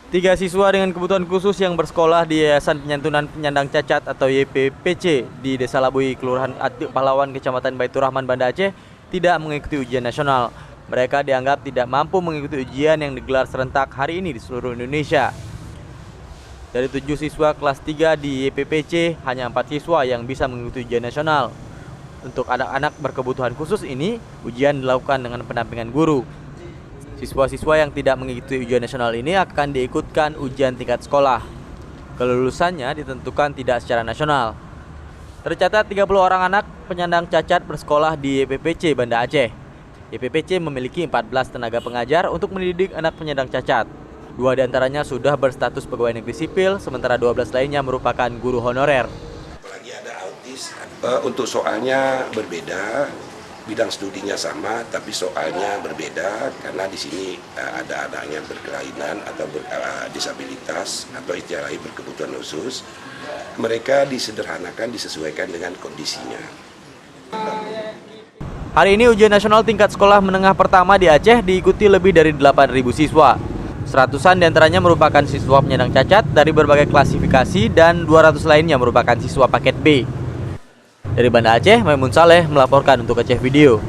Tiga siswa dengan kebutuhan khusus yang bersekolah di Yayasan Penyantunan Penyandang Cacat atau YPPC di Desa Labui, Kelurahan Atik Pahlawan, Kecamatan Baitur Rahman, Banda Aceh tidak mengikuti ujian nasional. Mereka dianggap tidak mampu mengikuti ujian yang digelar serentak hari ini di seluruh Indonesia. Dari 7 siswa kelas 3 di YPPC, hanya 4 siswa yang bisa mengikuti ujian nasional. Untuk anak-anak berkebutuhan khusus ini, ujian dilakukan dengan pendampingan guru. Siswa-siswa yang tidak mengikuti ujian nasional ini akan diikutkan ujian tingkat sekolah. Kelulusannya ditentukan tidak secara nasional. Tercatat 30 orang anak penyandang cacat bersekolah di YPPC Banda Aceh. YPPC memiliki 14 tenaga pengajar untuk mendidik anak penyandang cacat. 2 diantaranya sudah berstatus pegawai negeri sipil, sementara 12 lainnya merupakan guru honorer. Apalagi ada autis, untuk soalnya berbeda. Bidang studinya sama, tapi soalnya berbeda karena di sini ada anaknya berkelainan atau disabilitas atau istilahnya berkebutuhan khusus. Mereka disederhanakan, disesuaikan dengan kondisinya. Hari ini ujian nasional tingkat sekolah menengah pertama di Aceh diikuti lebih dari 8.000 siswa. 100-an diantaranya merupakan siswa penyandang cacat dari berbagai klasifikasi dan 200 lainnya merupakan siswa paket B. Dari Banda Aceh, Maimun Saleh melaporkan untuk Aceh Video.